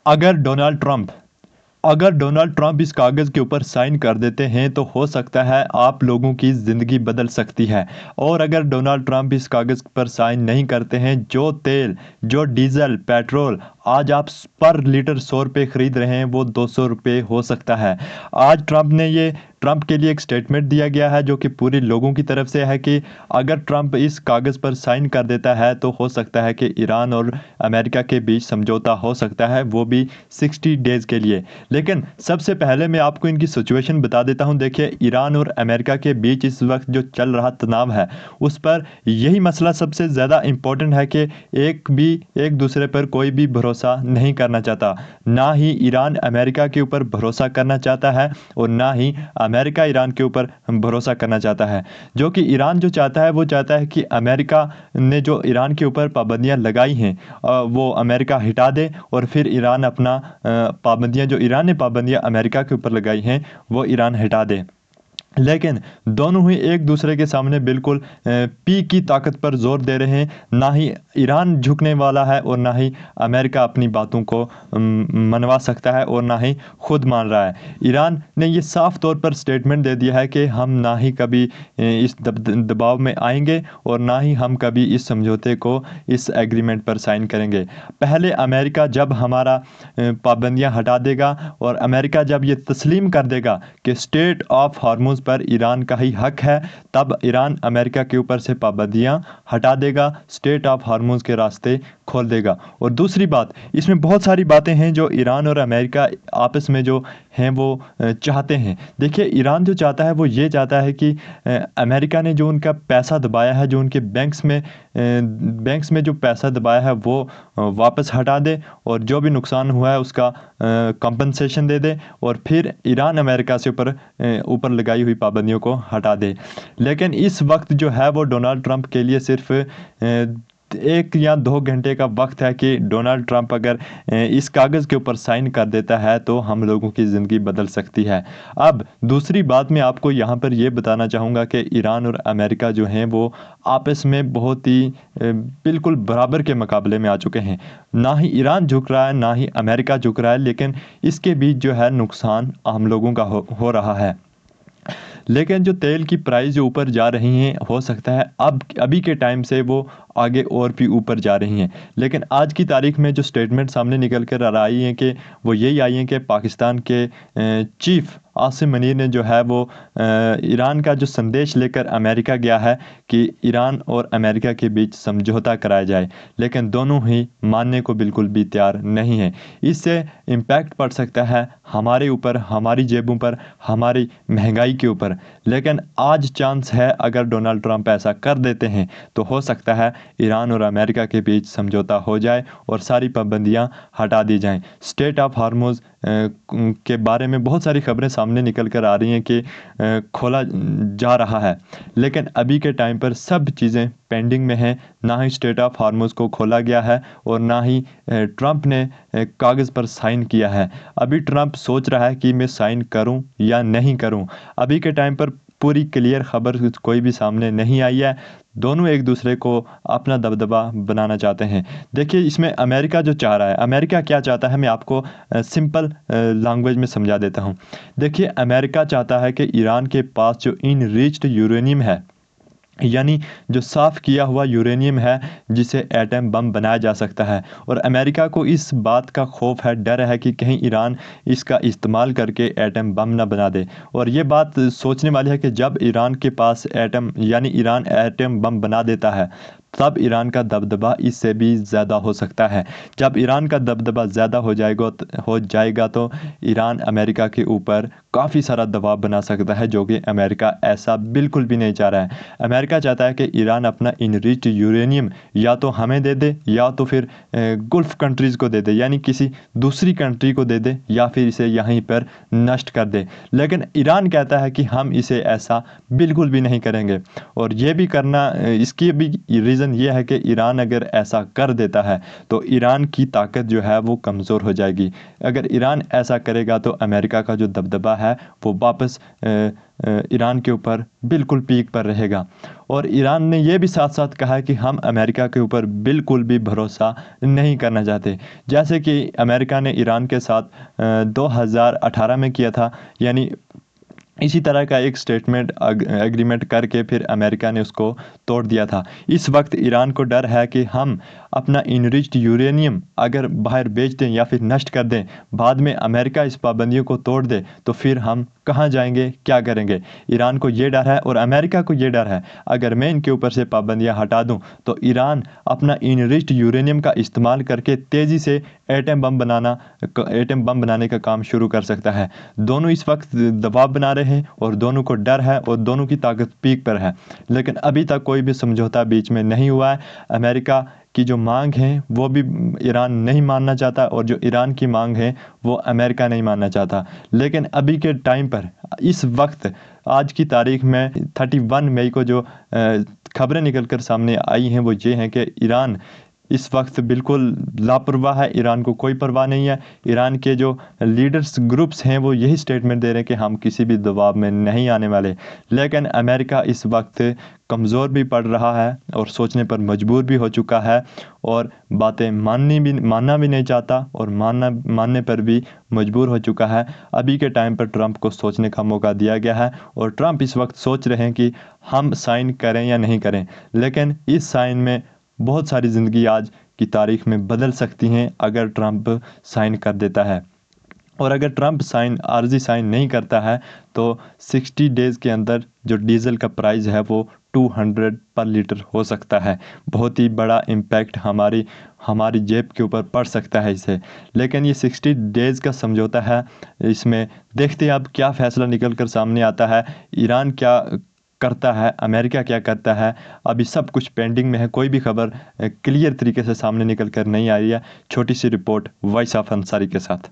अगर Donald Trump अगर Donald Trump इस कागज़ के ऊपर साइन कर देते हैं तो हो सकता है आप लोगों की ज़िंदगी बदल सकती है। और अगर डोनाल्ड ट्रंप इस कागज़ पर साइन नहीं करते हैं, जो तेल, जो डीजल, पेट्रोल आज आप पर लीटर 100 रुपये खरीद रहे हैं, वो 200 रुपये हो सकता है। आज ट्रंप के लिए एक स्टेटमेंट दिया गया है जो कि पूरे लोगों की तरफ से है कि अगर ट्रंप इस कागज़ पर साइन कर देता है तो हो सकता है कि ईरान और अमेरिका के बीच समझौता हो सकता है, वो भी 60 डेज़ के लिए। लेकिन सबसे पहले मैं आपको इनकी सिचुएशन बता देता हूं। देखिए, ईरान और अमेरिका के बीच इस वक्त जो चल रहा तनाव है, उस पर यही मसला सबसे ज़्यादा इम्पोर्टेंट है कि एक दूसरे पर कोई भी भरोसा नहीं करना चाहता। ना ही ईरान अमेरिका के ऊपर भरोसा करना चाहता है और ना ही अमेरिका ईरान के ऊपर भरोसा करना चाहता है। जो कि ईरान जो चाहता है, वो चाहता है कि अमेरिका ने जो ईरान के ऊपर पाबंदियां लगाई हैं, वो अमेरिका हटा दे और फिर ईरान अपना पाबंदियां जो ईरान ने पाबंदियां अमेरिका के ऊपर लगाई हैं, वो ईरान हटा दे। लेकिन दोनों ही एक दूसरे के सामने बिल्कुल पी की ताकत पर जोर दे रहे हैं। ना ही ईरान झुकने वाला है और ना ही अमेरिका अपनी बातों को मनवा सकता है और ना ही खुद मान रहा है। ईरान ने ये साफ तौर पर स्टेटमेंट दे दिया है कि हम ना ही कभी इस दबाव में आएंगे और ना ही हम कभी इस समझौते को, इस एग्रीमेंट पर साइन करेंगे। पहले अमेरिका जब हमारा पाबंदियां हटा देगा और अमेरिका जब ये तस्लीम कर देगा कि स्टेट ऑफ हार्मोज पर ईरान का ही हक है, तब ईरान अमेरिका के ऊपर से पाबंदियां हटा देगा, स्टेट ऑफ हार्मोज के रास्ते खोल देगा। और दूसरी बात, इसमें बहुत सारी बातें हैं जो ईरान और अमेरिका आपस में जो हैं वो चाहते हैं। देखिए, ईरान जो चाहता है वो ये चाहता है कि अमेरिका ने जो उनका पैसा दबाया है, जो उनके बैंक्स में जो पैसा दबाया है, वो वापस हटा दे और जो भी नुकसान हुआ है उसका कंपनसेशन दे दे और फिर ईरान अमेरिका से ऊपर लगाई हुई पाबंदियों को हटा दे। लेकिन इस वक्त जो है वो डोनाल्ड ट्रंप के लिए सिर्फ 1 या 2 घंटे का वक्त है कि डोनाल्ड ट्रंप अगर इस कागज़ के ऊपर साइन कर देता है तो हम लोगों की ज़िंदगी बदल सकती है। अब दूसरी बात मैं आपको यहाँ पर ये बताना चाहूँगा कि ईरान और अमेरिका जो हैं वो आपस में बहुत ही बिल्कुल बराबर के मुकाबले में आ चुके हैं। ना ही ईरान झुक रहा है, ना ही अमेरिका झुक रहा है, लेकिन इसके बीच जो है नुकसान हम लोगों का हो रहा है। लेकिन जो तेल की प्राइस जो ऊपर जा रही हैं, हो सकता है अब अभी के टाइम से वो आगे और भी ऊपर जा रही हैं। लेकिन आज की तारीख में जो स्टेटमेंट सामने निकल कर आ रही हैं कि वो यही आई हैं कि पाकिस्तान के चीफ आसिम मनीर ने जो है वो ईरान का जो संदेश लेकर अमेरिका गया है कि ईरान और अमेरिका के बीच समझौता कराया जाए। लेकिन दोनों ही मानने को बिल्कुल भी तैयार नहीं है। इससे इम्पैक्ट पड़ सकता है हमारे ऊपर, हमारी जेबों पर, हमारी महंगाई के ऊपर। लेकिन आज चांस है, अगर डोनाल्ड ट्रंप ऐसा कर देते हैं तो हो सकता है ईरान और अमेरिका के बीच समझौता हो जाए और सारी पाबंदियां हटा दी जाएं। स्टेट ऑफ हार्मोज के बारे में बहुत सारी खबरें सामने निकल कर आ रही हैं कि खोला जा रहा है, लेकिन अभी के टाइम पर सब चीज़ें पेंडिंग में हैं। ना ही स्टेट ऑफ हार्मोज को खोला गया है और ना ही ट्रंप ने कागज़ पर साइन किया है। अभी ट्रंप सोच रहा है कि मैं साइन करूं या नहीं करूं। अभी के टाइम पर पूरी क्लियर खबर कोई भी सामने नहीं आई है। दोनों एक दूसरे को अपना दबदबा बनाना चाहते हैं। देखिए, इसमें अमेरिका जो चाह रहा है, अमेरिका क्या चाहता है, मैं आपको सिंपल लैंग्वेज में समझा देता हूँ। देखिए, अमेरिका चाहता है कि ईरान के पास जो इनरिच्ड यूरेनियम है, यानी जो साफ़ किया हुआ यूरेनियम है जिसे एटम बम बनाया जा सकता है, और अमेरिका को इस बात का खौफ है, डर है कि कहीं ईरान इसका इस्तेमाल करके एटम बम ना बना दे। और ये बात सोचने वाली है कि जब ईरान के पास ईरान एटम बम बना देता है, तब ईरान का दबदबा इससे भी ज़्यादा हो सकता है। जब ईरान का दबदबा ज़्यादा हो जाएगा तो ईरान अमेरिका के ऊपर काफ़ी सारा दबाव बना सकता है, जो कि अमेरिका ऐसा बिल्कुल भी नहीं चाह रहा है। अमेरिका चाहता है कि ईरान अपना इनरिच्ड यूरेनियम या तो हमें दे दे या तो फिर गल्फ़ कंट्रीज़ को दे दे, यानी किसी दूसरी कंट्री को दे दे या फिर इसे यहीं पर नष्ट कर दे। लेकिन ईरान कहता है कि हम इसे ऐसा बिल्कुल भी नहीं करेंगे। और ये भी करना, इसकी भी रीज़न रीज़न ये है कि ईरान अगर ऐसा कर देता है तो ईरान की ताकत जो है वो कमज़ोर हो जाएगी। अगर ईरान ऐसा करेगा तो अमेरिका का जो दबदबा है वो वापस ईरान के ऊपर बिल्कुल पीक पर रहेगा। और ईरान ने यह भी साथ साथ कहा है कि हम अमेरिका के ऊपर बिल्कुल भी भरोसा नहीं करना चाहते, जैसे कि अमेरिका ने ईरान के साथ 2018 में किया था। यानी इसी तरह का एक स्टेटमेंट एग्रीमेंट करके फिर अमेरिका ने उसको तोड़ दिया था। इस वक्त ईरान को डर है कि हम अपना इनरिच्ड यूरेनियम अगर बाहर बेच दें या फिर नष्ट कर दें, बाद में अमेरिका इस पाबंदियों को तोड़ दे तो फिर हम कहाँ जाएंगे, क्या करेंगे। ईरान को ये डर है और अमेरिका को ये डर है, अगर मैं इनके ऊपर से पाबंदियाँ हटा दूँ तो ईरान अपना इनरिच्ड यूरेनियम का इस्तेमाल करके तेज़ी से एटम बम बनाने का काम शुरू कर सकता है। दोनों इस वक्त दबाव बना रहे हैं और दोनों को डर है और दोनों की ताकत पीक पर है, लेकिन अभी तक कोई भी समझौता बीच में नहीं हुआ है। अमेरिका की जो मांग है वो भी ईरान नहीं मानना चाहता और जो ईरान की मांग है वो अमेरिका नहीं मानना चाहता। लेकिन अभी के टाइम पर इस वक्त आज की तारीख में 31 मई को जो खबरें निकल कर सामने आई हैं वो ये हैं कि ईरान इस वक्त बिल्कुल लापरवाह है, ईरान को कोई परवाह नहीं है। ईरान के जो लीडर्स ग्रुप्स हैं वो यही स्टेटमेंट दे रहे हैं कि हम किसी भी दबाव में नहीं आने वाले। लेकिन अमेरिका इस वक्त कमज़ोर भी पड़ रहा है और सोचने पर मजबूर भी हो चुका है और बातें मानना भी नहीं चाहता और मानने पर भी मजबूर हो चुका है। अभी के टाइम पर ट्रंप को सोचने का मौका दिया गया है और ट्रंप इस वक्त सोच रहे हैं कि हम साइन करें या नहीं करें। लेकिन इस साइन में बहुत सारी ज़िंदगी आज की तारीख में बदल सकती हैं अगर ट्रंप साइन कर देता है। और अगर ट्रंप आर्जी साइन नहीं करता है तो 60 डेज़ के अंदर जो डीज़ल का प्राइस है वो 200 पर लीटर हो सकता है। बहुत ही बड़ा इम्पैक्ट हमारी जेब के ऊपर पड़ सकता है इससे। लेकिन ये 60 डेज़ का समझौता है, इसमें देखते हैं अब क्या फ़ैसला निकल कर सामने आता है। ईरान क्या करता है, अमेरिका क्या करता है, अभी सब कुछ पेंडिंग में है। कोई भी खबर क्लियर तरीके से सामने निकल कर नहीं आई है। छोटी सी रिपोर्ट वॉइस ऑफ अंसारी के साथ।